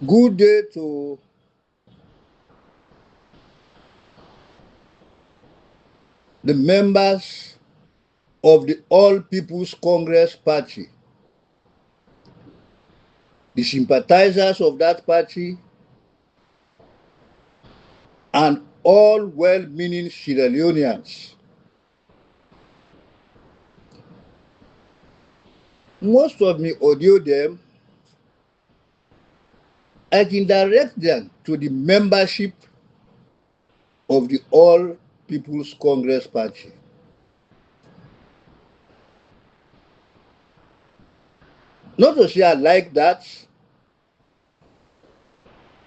Good day to the members of the All People's Congress Party, the sympathizers of that party, and all well-meaning Sierra Leoneans. Most of me audio them, I can direct them to the membership of the All People's Congress Party. Not to say I like that,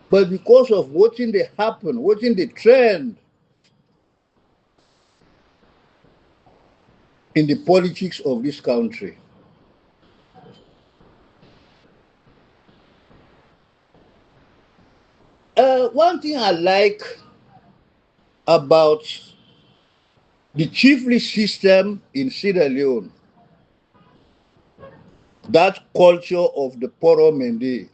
but because of watching the happen, watching the trend in the politics of this country. One thing I like about the chiefly system in Sierra Leone, that culture of the Poro Mende,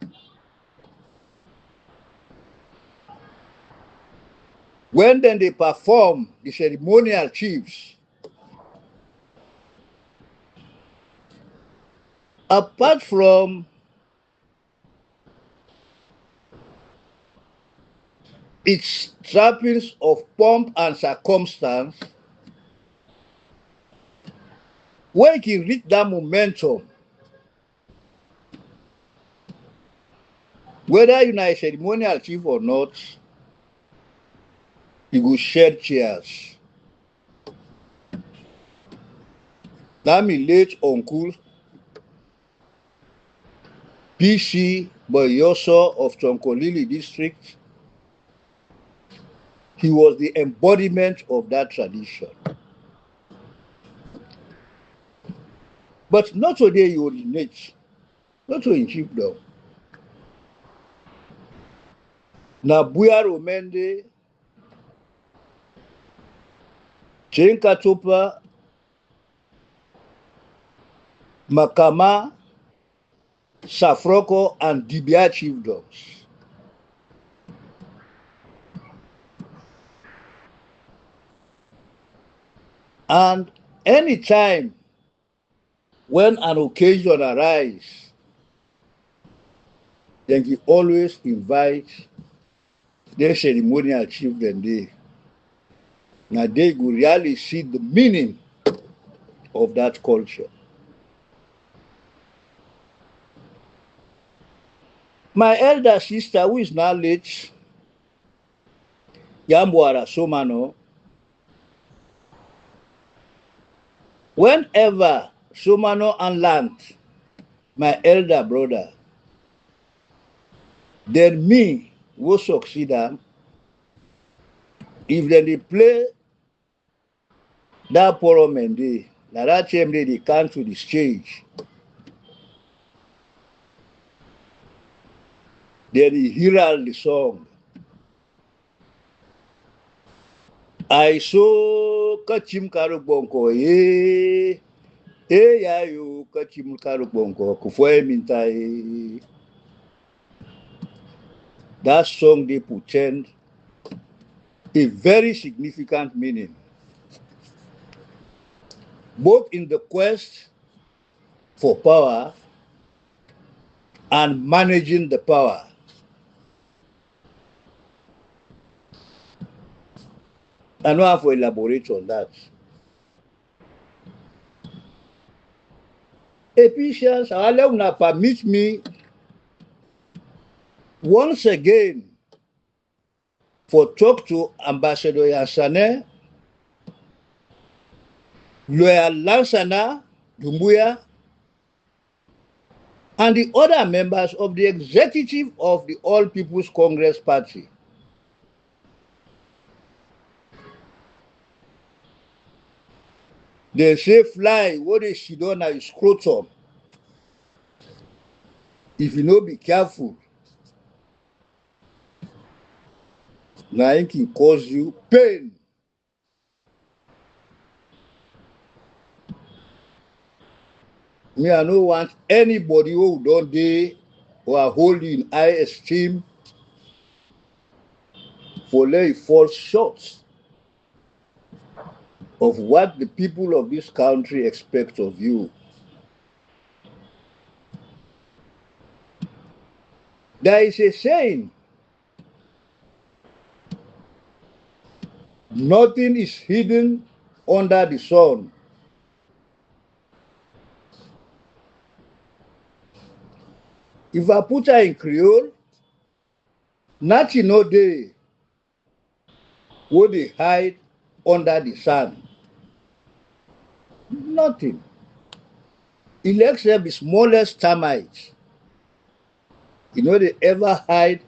when then they perform the ceremonial chiefs, apart from its trappings of pomp and circumstance, when it reach that momentum, whether you're a ceremonial chief or not, you go shed chairs. That my late uncle, PC Boyoso of Chonkolili district, he was the embodiment of that tradition. But not today you originate, not to in chiefdom. Na Buyaro Mende, Chenka Topa, Makama, Safroko, and Dibia chiefdoms. And anytime when an occasion arises, then he always invite the ceremonial chieftain there. Now they go really see the meaning of that culture. My elder sister, who is now late, Yamboara Somanoh, whenever Somanoh and land, my elder brother, then me will succeed am. If they play that Poro Mende, na that time they come to the stage, then they hear the song. I so kachim karubonko ya yo kachim karubonko kufoe mintai. That song they pretend a very significant meaning, both in the quest for power and managing the power. I don't have to elaborate on that. Ephesians, Allah permit me once again for talk to Ambassador Yansane, Lawyer Lansana Dumbuya, and the other members of the executive of the All People's Congress Party. They say fly, what is she done now is scrotum. If you no be careful, now it can cause you pain. Me, I don't want anybody who don't dey or hold you in high esteem for letting you fall short of what the people of this country expect of you. There is a saying, nothing is hidden under the sun. If I put her in Creole, nothing no dey wey dey hide under the sun. Nothing. Except the smallest termite. You know they ever hide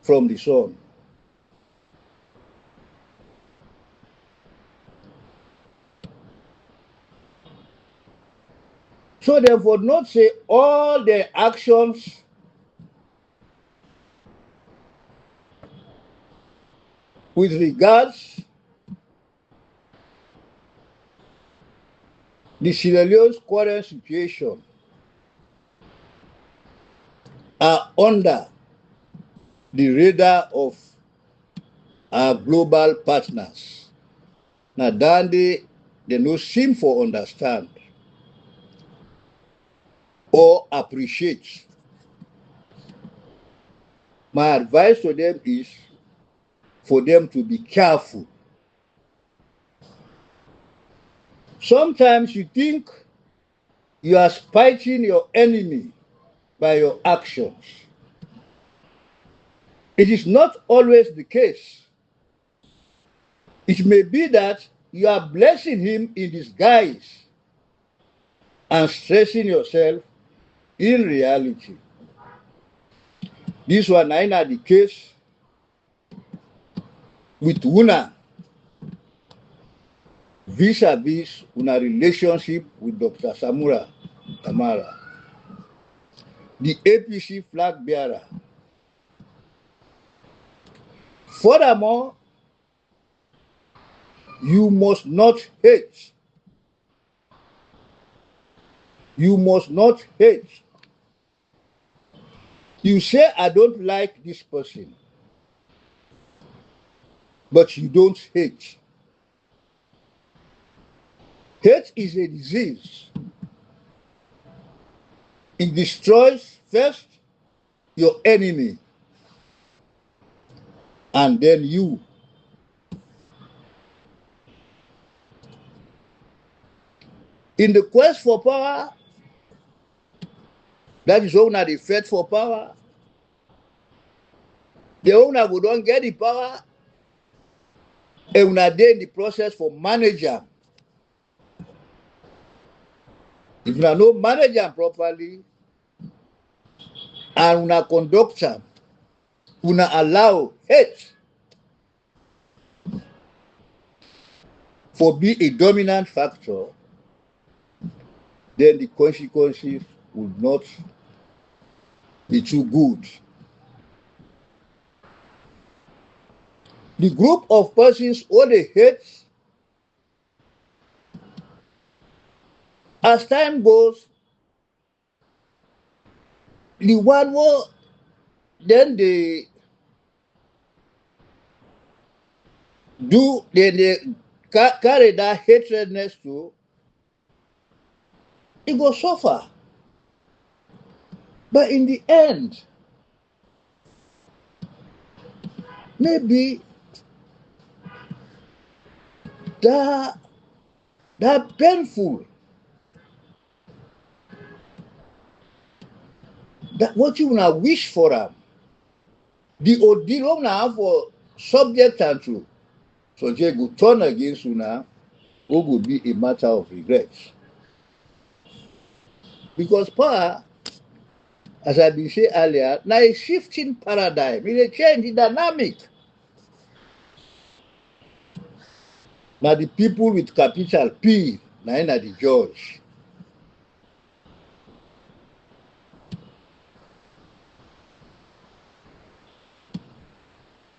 from the sun. So therefore, not say all their actions with regards the Sierra Leone's current situation are under the radar of our global partners. Now, they no seem for understand or appreciate. My advice to them is for them to be careful. Sometimes you think you are spiting your enemy by your actions. It is not always the case. It may be that you are blessing him in disguise and stressing yourself in reality. This one ain't the case with Una vis-a-vis una relationship with Dr. Samura Kamara, the APC flag bearer. Furthermore, you must not hate. You must not hate. You say, I don't like this person, but you don't hate. Hate is a disease. It destroys first your enemy and then you. In the quest for power, that is how they fight for power. The owner who don't get the power, and una dey in the process for manager. If una no manage am properly, and una conduct am, una allow hate for be a dominant factor, then the consequences would not be too good. The group of persons who they hate, as time goes, the one who then they carry that hatredness to, it will suffer. But in the end, maybe that painful, that what you wanna wish for them, the ordeal now for subject and to, so they go turn against you now, what would be a matter of regret. Because power, as I been saying earlier, now a shifting paradigm, it's a change in dynamic. Now the people with capital P, now in the judge.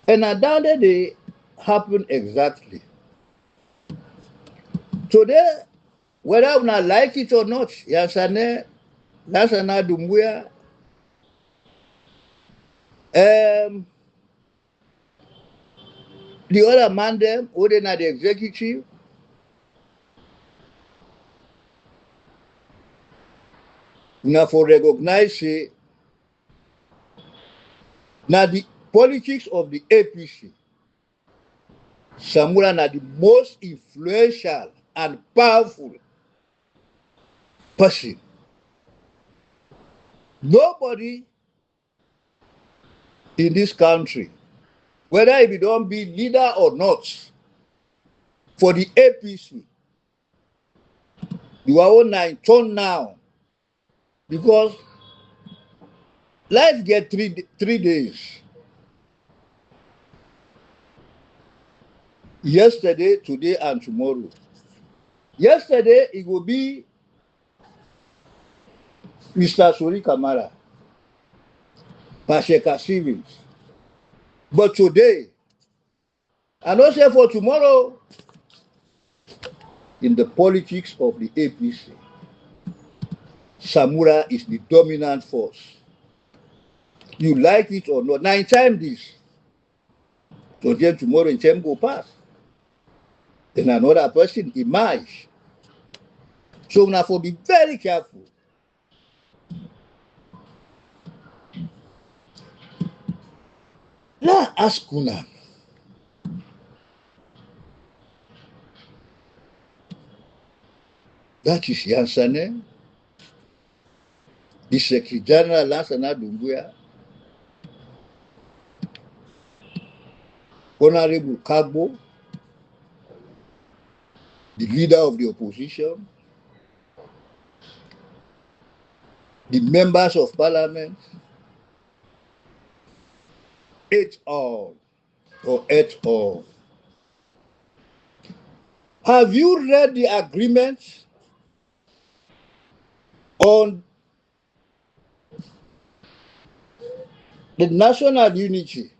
And now down there they happen exactly. Today, whether una like it or not, Yansane, Lansana Dumbuya, The other man them, who they na the executive, na for recognize say na the politics of the APC. Samura na the most influential and powerful person. Nobody in this country, whether if you don't be leader or not, for the APC, you are on in turn now. Because life get three days. Yesterday, today, and tomorrow. Yesterday, it will be Mr. Suri Kamara, Pasheka Stevens. But today, and also for tomorrow, in the politics of the APC, Samura is the dominant force. You like it or not. 9 times this. Today, tomorrow, in time go pass. Then another person emerge. So now for be very careful. Now ask una. That is Yansane, the Secretary General Lansana Dunguya, Honorable Kagbo, the leader of the opposition, the members of parliament, et al. Or et al. Have you read the agreement on the national unity?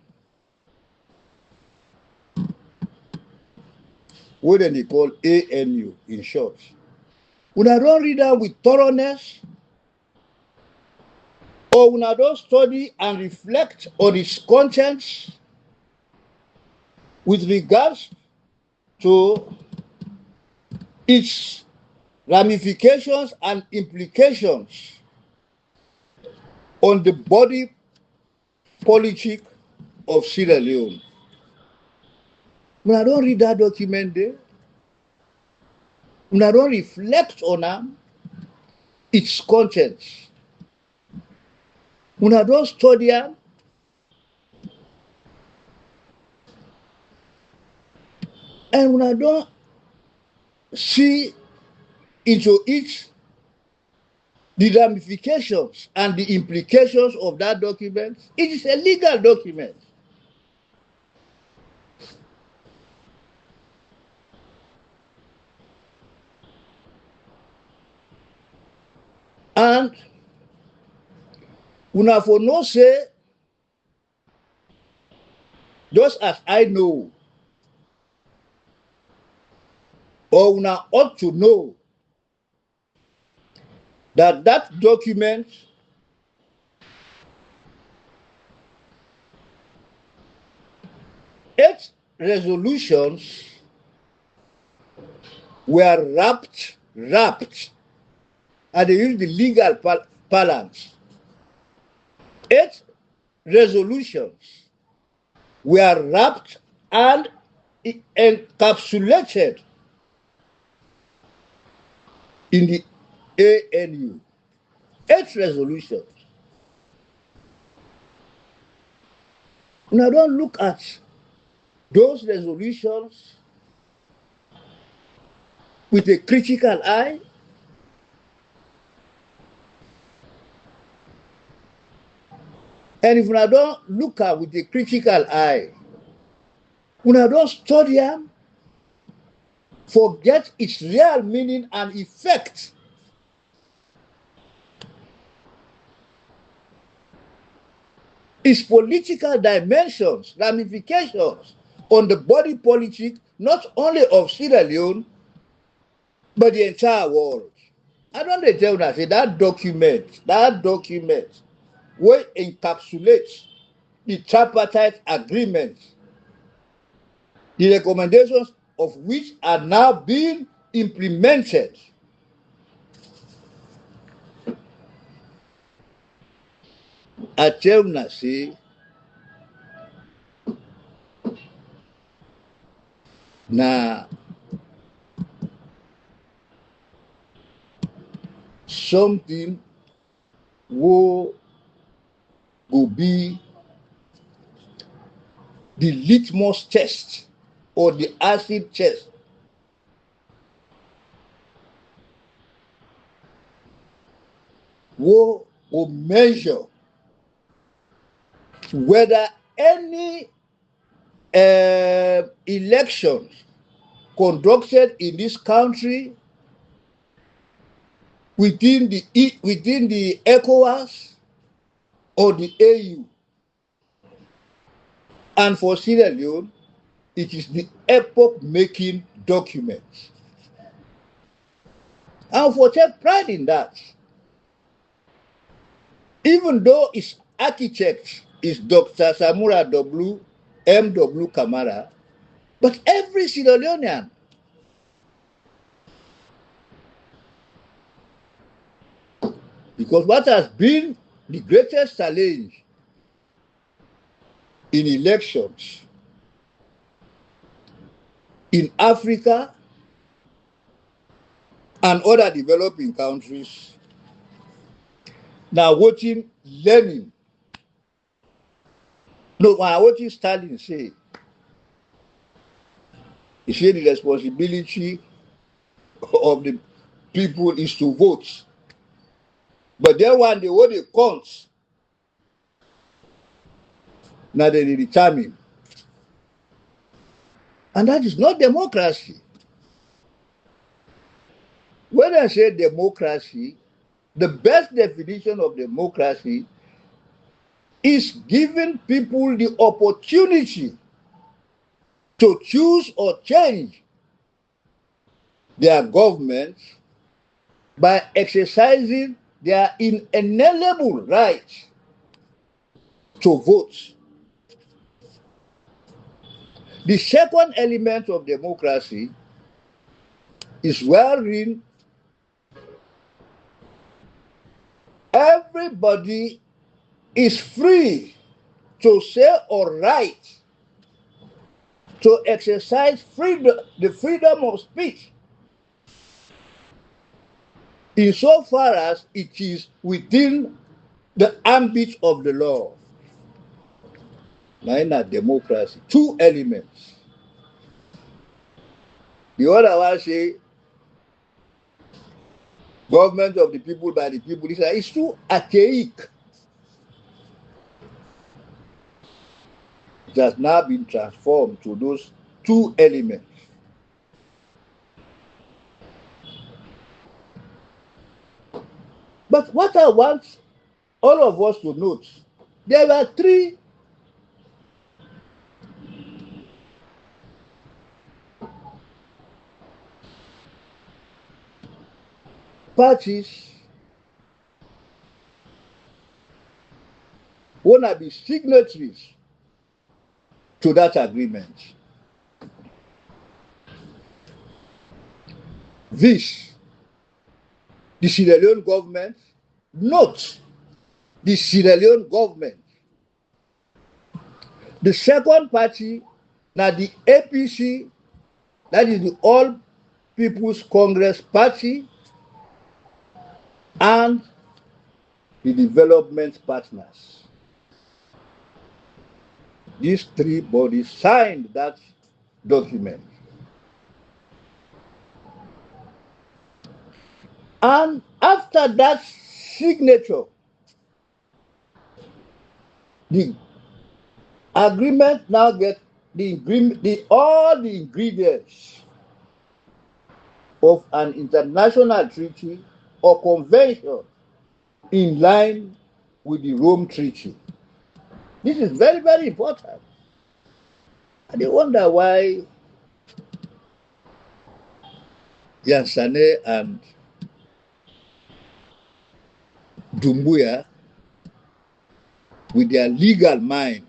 What they call ANU in short. When I don't read that with thoroughness, or when I don't study and reflect on its contents with regards to its ramifications and implications on the body politic of Sierra Leone. When I don't read that document there, when I don't reflect on its contents, when I don't study them, and when I don't see into it the ramifications and the implications of that document, it is a legal document. And una for no say, just as I know, or una ought to know, that that document eight resolutions were wrapped, and they use the legal parlance. 8 resolutions were wrapped and encapsulated in the ANU. 8 resolutions. Now don't look at those resolutions with a critical eye. And if una don't look at with a critical eye, una don't study them, forget its real meaning and effect. Its political dimensions, ramifications on the body politic, not only of Sierra Leone, but the entire world. I don't tell you say that document will encapsulate the tripartite agreement, the recommendations of which are now being implemented. I tell you, say, na something will be the litmus test or the acid test will measure whether any elections conducted in this country within the ECOWAS or the AU. And for Sierra Leone, it is the epoch-making document. And for take pride in that. Even though its architect is Dr. Samura M.W. Kamara, but every Sierra Leonean because what has been the greatest challenge in elections in Africa and other developing countries, now watching Lenin, no, when I watching Stalin say, he said the responsibility of the people is to vote. But then when they what they count, now they determine. And that is not democracy. When I say democracy, the best definition of democracy is giving people the opportunity to choose or change their government by exercising their inalienable right to vote. The second element of democracy is wherein everybody is free to say or write, to exercise the freedom of speech, insofar as it is within the ambit of the law. Now, in a democracy, two elements. The other one say, government of the people by the people. It's too archaic. It has now been transformed to those two elements. But what I want all of us to note, there were three parties who want to be signatories to that agreement. This, the Sierra Leone government, not the Sierra Leone government. The second party, now the APC, that is the All People's Congress Party, and the development partners. These three bodies signed that document. And after that signature, the agreement now gets all the ingredients of an international treaty or convention in line with the Rome Treaty. This is very, very important. And they wonder why Yansane and Dumbuya, with their legal mind,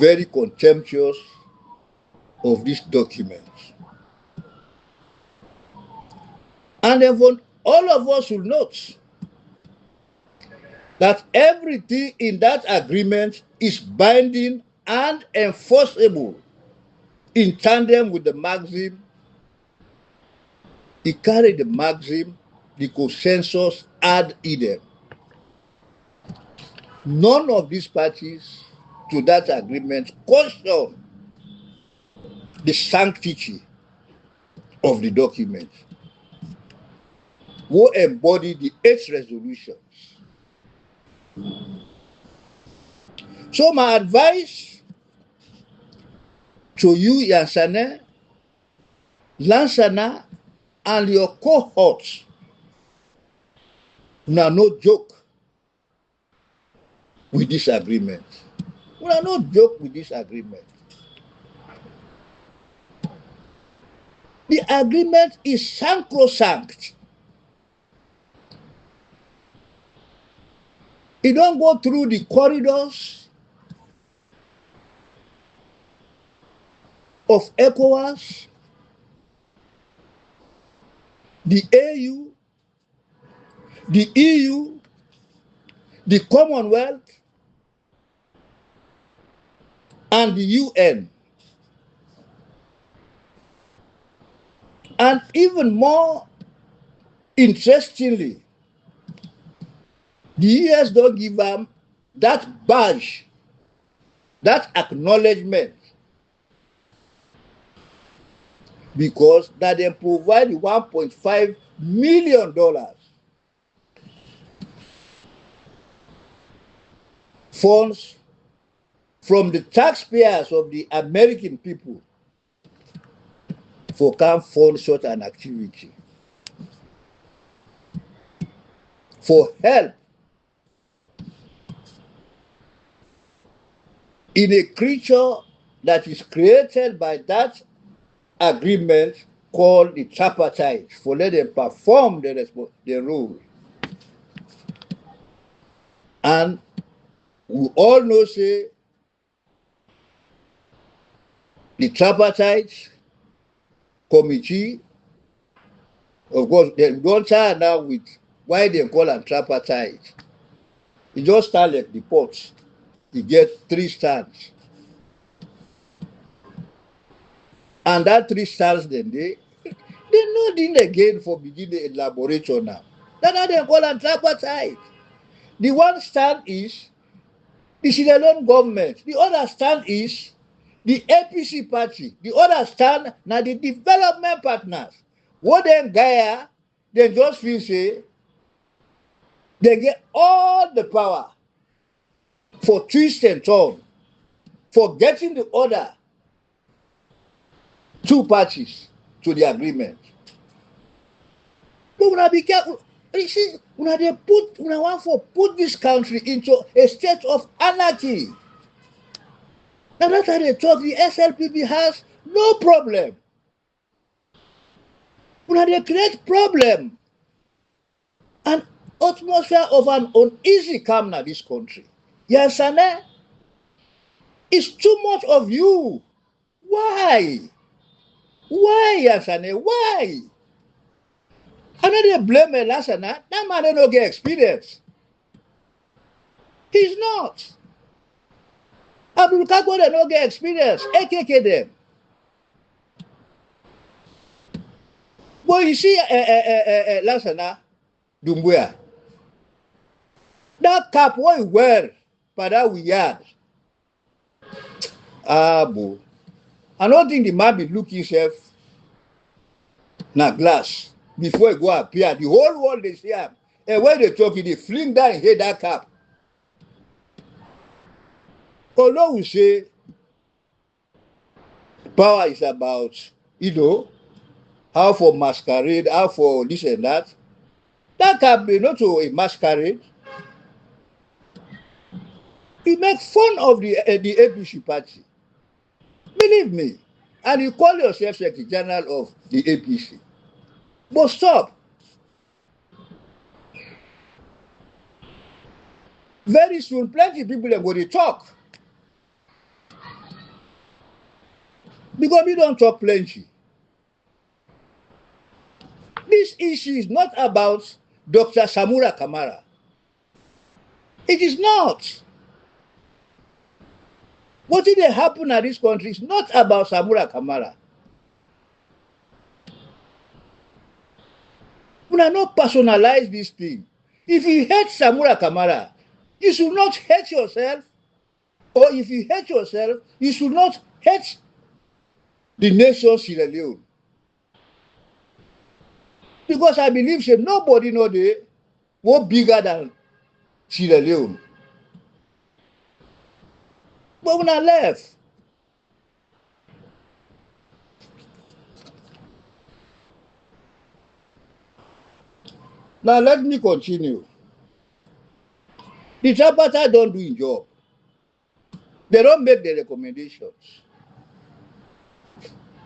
very contemptuous of this document. And then all of us will note that everything in that agreement is binding and enforceable in tandem with the maxim. He carried the maxim, the consensus ad idem. None of these parties to that agreement question the sanctity of the document, who embody the 8 resolutions. So my advice to you, Yansane, Lansana, and your cohorts, now no joke with this agreement. We are not joke with this agreement. The agreement is sacrosanct. It don't go through the corridors of ECOWAS, the AU, the EU, the Commonwealth, and the UN. And even more interestingly, the US don't give them that badge, that acknowledgement, because that they provide $1.5 million funds from the taxpayers of the American people for can fund such an activity, for help in a creature that is created by that agreement called the tripartite, for let them perform the role. And we all know, say, the tripartite committee, of course, they don't start now with why they call them tripartite. It just start like the pots. You get 3 stands. And that 3 stands, then they know the again for begin the elaboration now. That's how they call them tripartite. The one stand is the Sierra Leone government. The other stand is the APC party. The other stand now the development partners. What then Gaia, they just feel say they get all the power for twist and turn, for getting the other 2 parties to the agreement. But we have to be careful. You see, we want to put this country into a state of anarchy. Now that's how they talk. The SLPP has no problem. We have to create problem. An atmosphere of an uneasy calm in this country. Yes, Sane? It's too much of you. Why? Why, Yasane? Why? I know they blame Lasana. That man don't get experience. He's not. Abdul Kako they don't get experience. AKK them. But you see, Lasana, Dumbuya, that cap what he wear, but that we had. Boo. I don't think the man be looking himself na glass before he go appear. The whole world they see him. And when they talk, they fling down and hit that cap. Although we say power is about, how for masquerade, how for this and that. That can be not to a masquerade. He makes fun of the APC party. Believe me. And you call yourself Secretary General of the APC. But stop. Very soon, plenty of people are going to talk. Because we don't talk plenty. This issue is not about Dr. Samura Kamara. It is not. What did happen in this country is not about Samura Kamara. We are not personalize this thing. If you hate Samura Kamara, you should not hate yourself. Or if you hate yourself, you should not hate the nation Sierra Leone. Because I believe that nobody know they were bigger than Sierra Leone. But when I left, now let me continue. The tripartite don't do a job. They don't make the recommendations.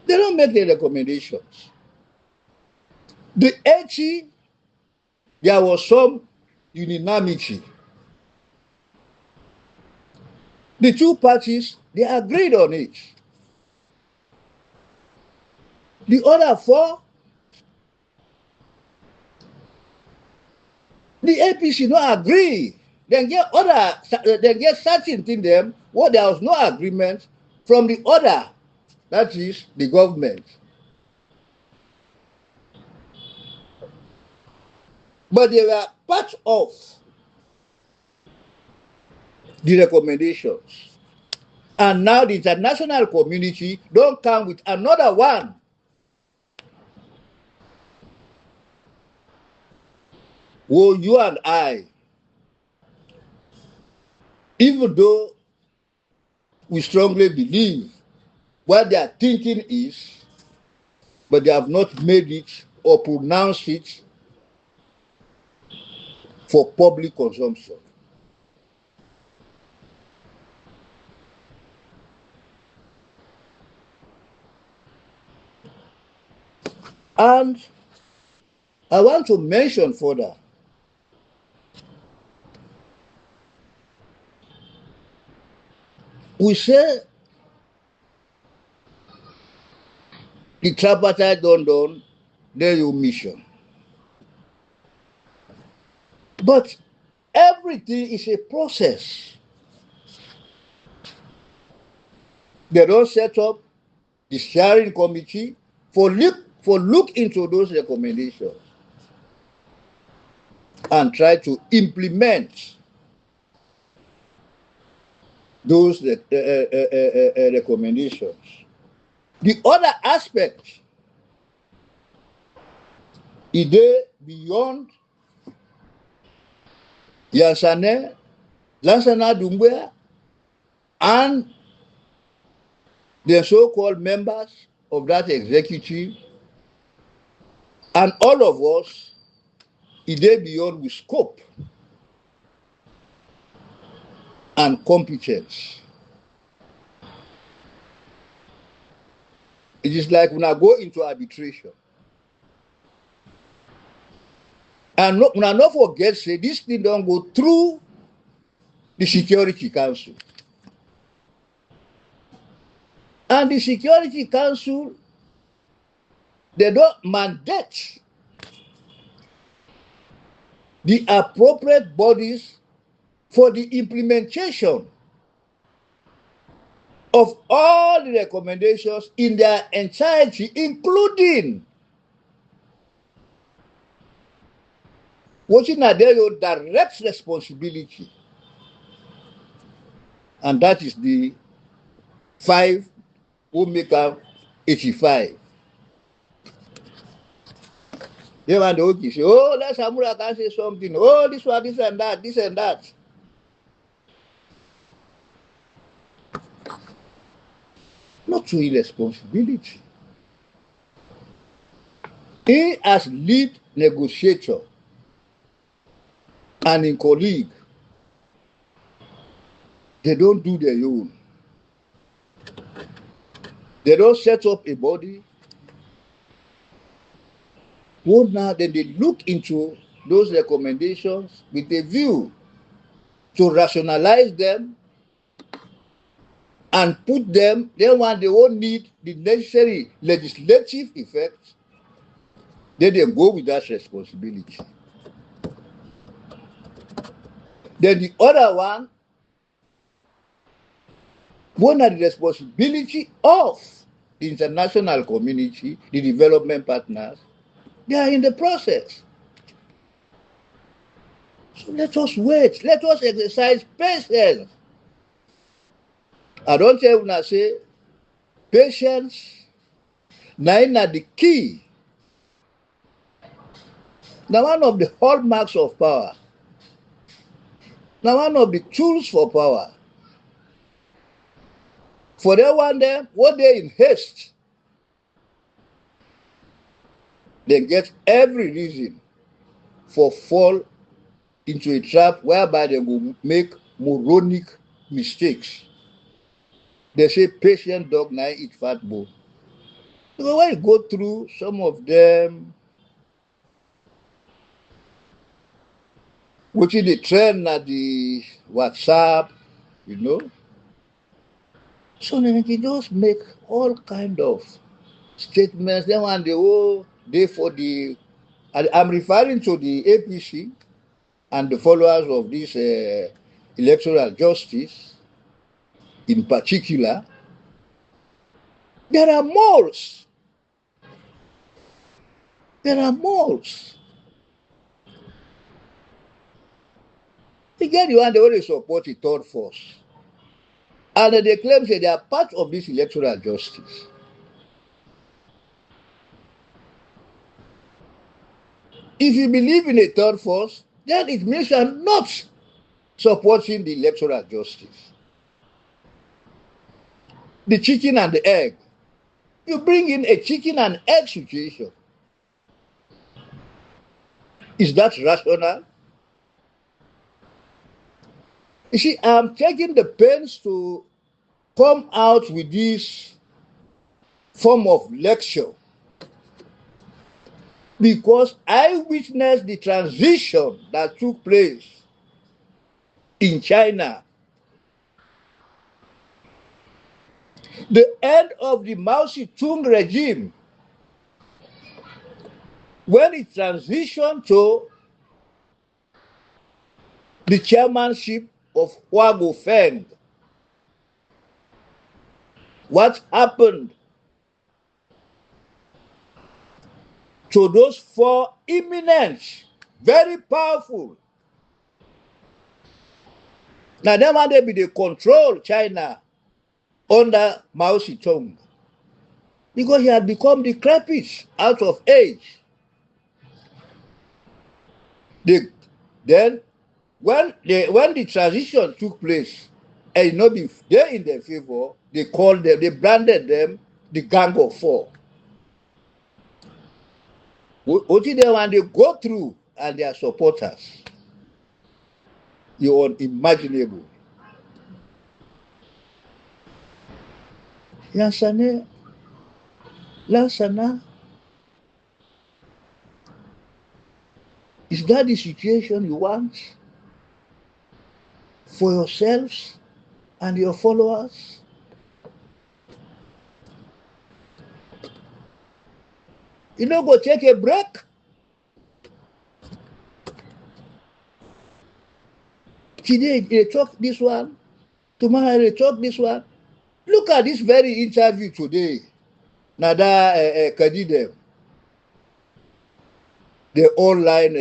They don't make the recommendations. The 80, there was some unanimity. The two parties, they agreed on it. The other 4, the APC don't agree. They get certain things them where there was no agreement from the other, that is the government. But they were part of the recommendations. And now the international community don't come with another one. Well, you and I, even though we strongly believe what their thinking is, but they have not made it or pronounced it for public consumption. And I want to mention further, we say the tripartite don't done their mission. But everything is a process. They don't set up the sharing committee for look into those recommendations and try to implement those recommendations. The other aspect is there beyond Yansane, Lansana Doumbouya, and the so-called members of that executive, and all of us, is there beyond with scope and competence. It is like when I go into arbitration. And when I not forget, say this thing don't go through the Security Council. And the Security Council, they don't mandate the appropriate bodies for the implementation of all the recommendations in their entirety, including watching at their direct responsibility. And that is the 5 who make up 85. They want to say, oh, let Samura can say something. Oh, this one, this and that, this and that. Not to irresponsibility. He as lead negotiator and in colleague, they don't do their own. They don't set up a body. Well, now then they look into those recommendations with a view to rationalize them and put them, then when they won't need the necessary legislative effect, then they go with that responsibility. Then the other one are the responsibility of the international community, the development partners. They are in the process. So let us wait. Let us exercise patience. I don't tell you say patience now the key. Now one of the hallmarks of power. Now one of the tools for power. For that one there, what they in haste, they get every reason for fall into a trap whereby they will make moronic mistakes. They say patient dog now eat fat bone. So when you go through some of them, which is the trend at the WhatsApp, you know, so they can just make all kind of statements. Then when they oh, they for the, I'm referring to the APC and the followers of this electoral justice in particular. There are moles. There are moles. Again, you want they only support the third force. And they claim that they are part of this electoral justice. If you believe in a third force, then it means you are not supporting the electoral justice. The chicken and the egg. You bring in a chicken and egg situation. Is that rational? You see, I'm taking the pains to come out with this form of lecture because I witnessed the transition that took place in China. The end of the Mao Zedong regime, when it transitioned to the chairmanship of Hua Guofeng, what happened to those four eminent, very powerful? Now, them and they be the control China under Mao Zedong because he had become decrepit, out of age. Then, when the transition took place, and not be there in their favor, they called them, they branded them the Gang of Four. What did they want? They go through and their supporters? You're unimaginable. Yansane, Lansana. Is that the situation you want for yourselves and your followers? You know, go take a break. Today they talk this one, tomorrow they talk this one. Look at this very interview today. Nada Kadidem, the online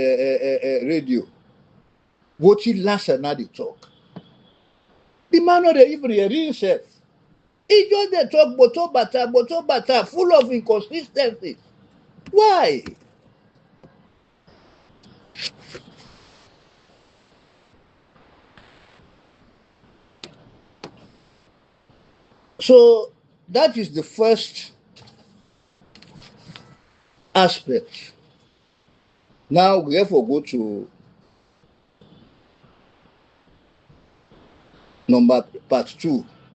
radio. Watching last and now they talk. The man not even hear himself. He just they talk boto bata, full of inconsistencies. Why? So that is the first aspect. Now we therefore go to part 2.